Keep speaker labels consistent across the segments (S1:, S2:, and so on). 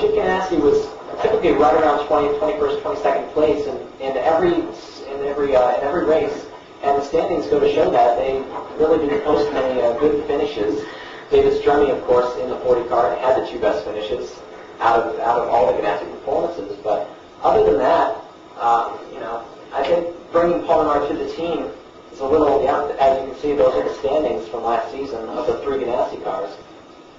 S1: Chip Ganassi was typically right around 21st, 22nd place in every race, and the standings go to show that they really didn't post many good finishes. David Stremme, of course, in the 40 car had the two best finishes out of all the Ganassi performances. But other than that, I think bringing Paul Menard to the team is a little, as you can see, those are the standings from last season of the three Ganassi cars.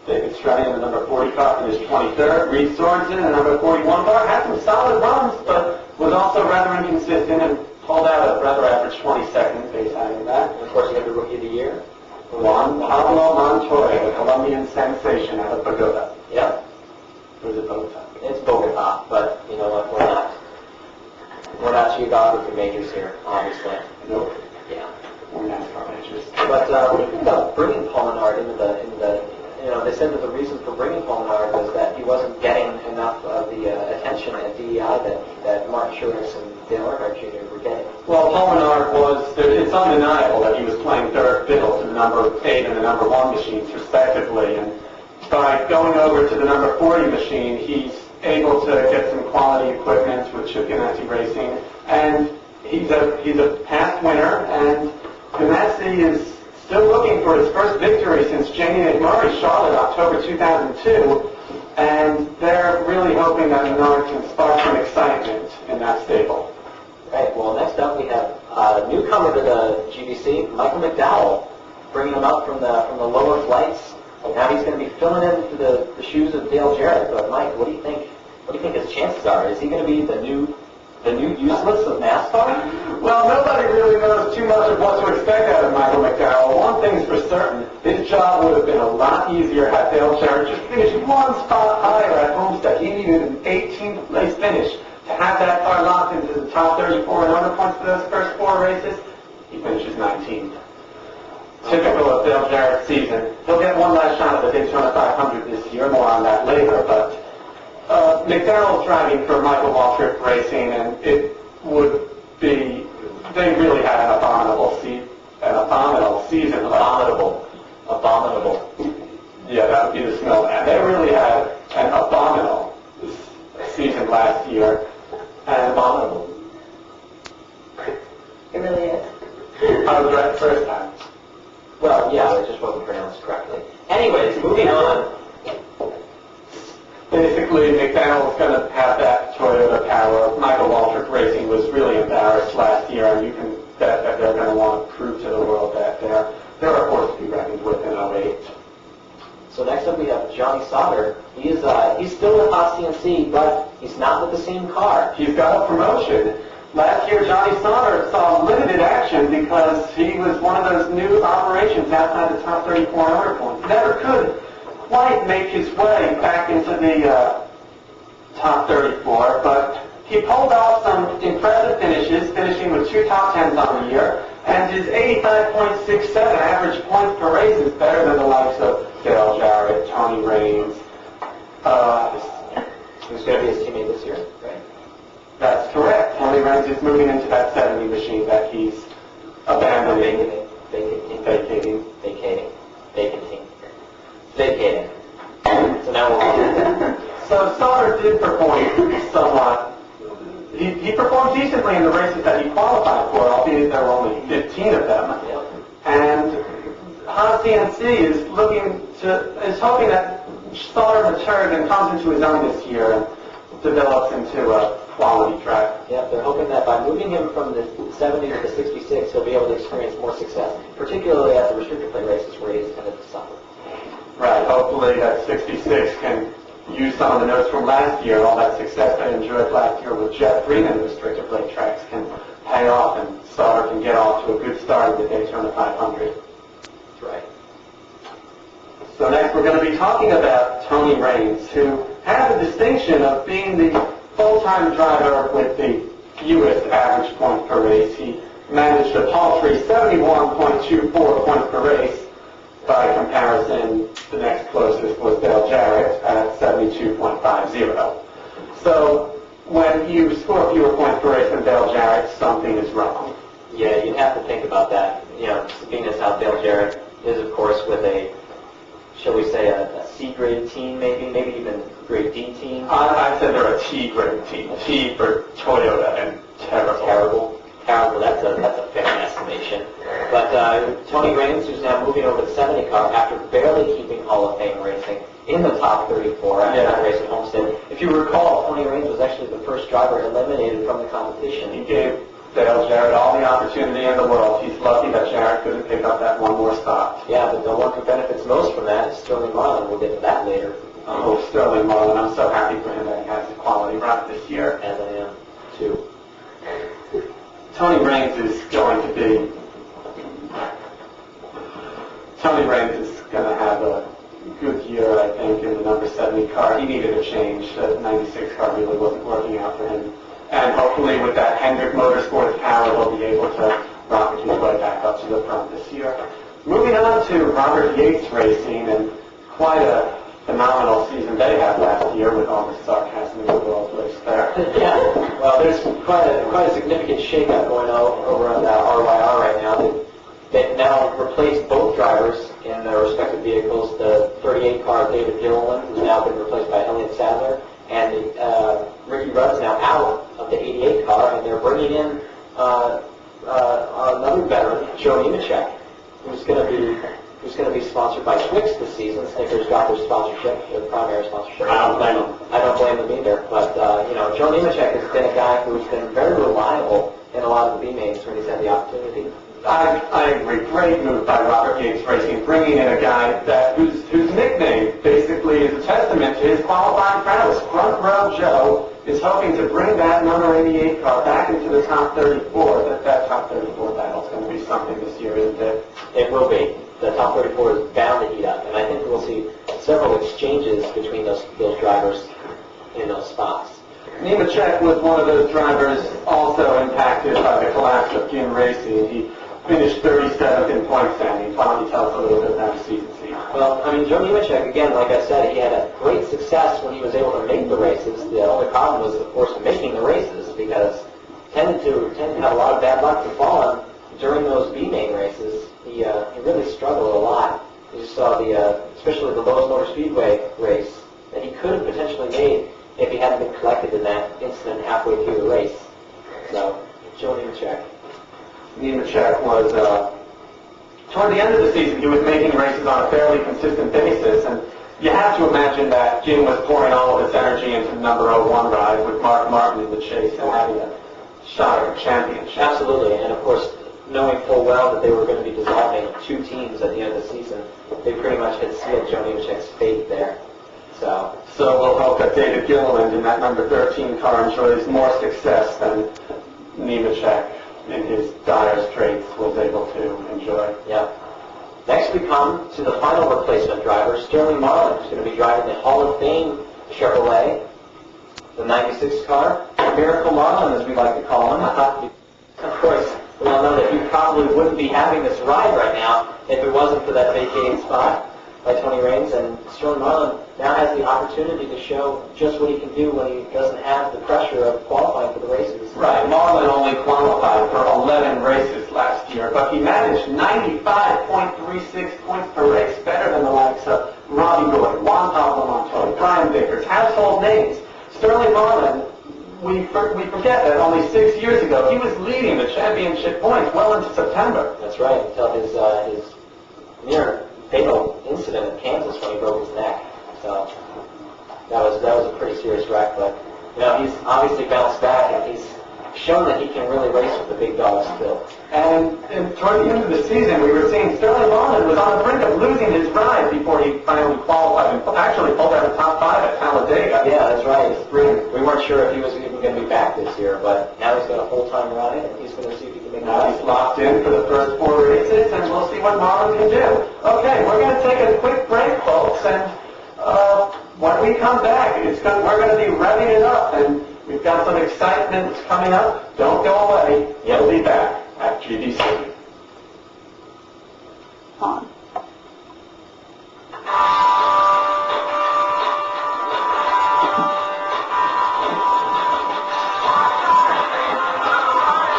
S2: David Stremme in the number 40 car finished 23rd. Reed Sorensen in the number 41 car had some solid runs, but was also rather inconsistent and pulled out a rather average 22nd base having that.
S1: And of course, you have the Rookie of the Year.
S2: Juan Pablo Montoya, the Colombian sensation out of Bogota.
S1: Yep.
S2: Or is it Bogota?
S1: It's Bogota, but you know what? We're not geography majors here, obviously.
S2: Nope.
S1: Yeah.
S2: We're NASCAR majors.
S1: But what do you think about bringing Paul Menard into the they said that the reason for bringing Paul Menard was that he wasn't getting enough of the attention at DEI that Martin Truex and Dale Earnhardt Jr. were getting.
S2: Well, Paul Menard it's undeniable that he was playing third fiddle to the number 8 and the number 1 machines, respectively. And by going over to the number 40 machine, he's able to get some quality equipment with Chip Ganassi Racing. And he's a past winner, and Ganassi is still looking for his first victory since Jamie McMurray, Charlotte, October 2002, and they're really hoping that Menard can spark some excitement in that stable.
S1: Right, well, next up we have a newcomer to the GBC, Michael McDowell, bringing him up from the lower flights. Now he's going to be filling in the shoes of Dale Jarrett. But Mike, what do you think? What do you think his chances are? Is he going to be the new useless of NASCAR?
S2: Well, nobody really knows too much of what to expect out of Michael McDowell. One thing's for certain, his job would have been a lot easier had Dale Jarrett just finished one spot higher at Homestead. He needed an 18th place finish to have that car locked into the top 34 and under points for those first 4 races. He finishes 19th. Typical of Dale Jarrett's season. He'll get one last shot at the Daytona 500 this year, more on that later, but McDowell's driving for Michael Waltrip Racing, and it would be, they really had an abominable season.
S1: Abominable.
S2: Yeah, that would be the smell. And they really had an abominable season last year. And abominable.
S3: It really is.
S2: I was right the first time.
S1: Well, yeah, it just wasn't pronounced correctly. Anyways, moving on.
S2: Basically, McDowell's going to have that Toyota power. Michael Waltrip Racing was really embarrassed last year, and you can bet that they're going to want to prove to the world that they're a force to be reckoned with in 08.
S1: So next up we have Johnny Sauter. He's still with Hot CNC, but he's not with the same car.
S2: He's got a promotion. Last year, Johnny Sauter saw limited action because he was one of those new operations outside the top 34 order points. Never could quite make his way back into the top 34, but he pulled off some impressive finishes, finishing with 2 top 10s on the year, and his 85.67 average points per race is better than the likes of Dale Jarrett, Tony Raines.
S1: Who's going to be his teammate this year, right?
S2: That's correct. Tony Raines is moving into that 70 machine that he's abandoning. Vacating.
S1: So now we'll on.
S2: So Sauter did perform somewhat. He performed decently in the races that he qualified for, albeit there were only 15 of them. And Haas CNC is hoping that Sauter matures and comes into his own this year and develops into a quality track.
S1: Yeah, they're hoping that by moving him from the 70 to the 66, he'll be able to experience more success, particularly at the restrictor plate races where he has tended to suffer.
S2: Right, hopefully that 66 can use some of the notes from last year, all that success they enjoyed last year with Jeff Freeman restrictor plate tracks can pay off, and Sauter can get off to a good start at the Daytona 500.
S1: That's right.
S2: So next we're going to be talking about Tony Raines, who had the distinction of being the full-time driver with the fewest average points per race. He managed a paltry 71.24 points per race. By comparison, the next closest was Dale Jarrett at 72.50. So when you score fewer points per race than Dale Jarrett, something is wrong.
S1: Yeah, you'd have to think about that. You know, being as how Dale Jarrett is, of course, with a, shall we say, a C-grade team, maybe even grade D team?
S2: I said they're a T grade team. T for Toyota and terrible.
S1: Terrible. That's a fair estimation. But Tony Raines, who's now moving over to 70 car after barely keeping Hall of Fame racing in the top 34 after that race at Homestead. If you recall, Tony Raines was actually the first driver eliminated from the competition.
S2: He gave Dale Jarrett all the opportunity in the world. He's lucky that Jarrett couldn't pick up that one more spot.
S1: Yeah, but the one who benefits most from that is Sterling Marlin. We'll get to that later.
S2: Oh, Sterling Marlin, I'm so happy for him that he has the quality right this year.
S1: As I am, too.
S2: Tony Raines is going to be... Tony Raines is going to have a good year, I think, in the number 70 car. He needed a change. The 96 car really wasn't working out for him. And hopefully with that Hendrick Motorsports power, he'll be able to rocket his way back up to the front this year. Moving on to Robert Yates Racing, and quite a phenomenal season they had last year with all the sarcasm in the world placed there.
S1: Yeah, well, there's quite a significant shakeup going on over at RYR right now. They've now replaced both drivers in their respective vehicles. The 38 car, David Gilliland, has now been replaced by Elliott Sadler, and Ricky Rudd's now out of the 88 car, and they're bringing in another veteran, Joe Nemechek, who's going to be sponsored by Twix this season. Snickers got their sponsorship, their primary sponsorship.
S2: I don't blame them.
S1: I don't blame them either. But Joe Nemechek has been a guy who's been very reliable in a lot of the B-mains when he's had the opportunity.
S2: I agree. Great move by Robert Yates Racing, bringing in a guy whose nickname basically is a testament to his qualifying prowess. Front Row Joe is hoping to bring that number 88 car back into the top 34. That top 34 battle is going to be something this year, isn't it?
S1: It will be. The top 34 is bound to heat up, and I think we'll see several exchanges between those drivers in those spots.
S2: Nemechek was one of those drivers also impacted by the collapse of Gin Racing. He finished 37th in point standing. Why don't you tell us a little bit about the season scene?
S1: Well, I mean, Joe Nemechek, again, like I said, he had a great success when he was able to make the races. The only problem was, of course, making the races, because tended to have a lot of bad luck to fall on during those B-main races. He really struggled a lot. You saw especially the Lowe's Motor Speedway race that he could have potentially made if he hadn't been collected in that incident halfway through the race. So, Joe Nemechek.
S2: Nemechek was, toward the end of the season, he was making races on a fairly consistent basis, and you have to imagine that Jim was pouring all of his energy into the number 01 ride with Mark Martin in the chase and having a shot at a championship.
S1: Absolutely, and of course, knowing full well that they were going to be dissolving two teams at the end of the season, they pretty much had sealed Joe Nemechek's fate there. So
S2: we'll hope that David Gilliland in that number 13 car enjoys more success than Nemechek in his dire straits was able to enjoy.
S1: Yeah. Next we come to the final replacement driver, Sterling Marlin, who's going to be driving the Hall of Fame Chevrolet, the 96 car. Miracle Marlin, as we like to call him. Of course, we all know that he probably wouldn't be having this ride right now if it wasn't for that vacated spot by Tony Raines, and Sterling Marlin now has the opportunity to show just what he can do when he doesn't have the pressure of qualifying for the races.
S2: Right, Marlin only qualified for 11 races last year, but he managed 95.36 points per race, better than the likes of Robbie Gordon, Juan Pablo Montoya, Brian Vickers, household names. Sterling Marlin, we forget that only 6 years ago, he was leading the championship points well into September.
S1: That's right, until his near fatal incident in Kansas when he broke his neck. So that was a pretty serious wreck, but he's obviously bounced back, and he's shown that he can really race with the big dogs still.
S2: And toward the end of the season, we were seeing Sterling Marlin was on the brink of losing his ride before he finally qualified and actually pulled out the top 5 at Talladega.
S1: Yeah, that's right. We weren't sure if he was even going to be back this year, but now he's got a full-time ride, and he's going to see if he can make it.
S2: Now he's locked in for the first 4 races, and we'll see what Marlin can do. Okay, we're going to take a quick break, folks, and when we come back, we're going to be revving it up, and we've got some excitement coming up. Don't go away. We'll be back at GDC.
S3: On.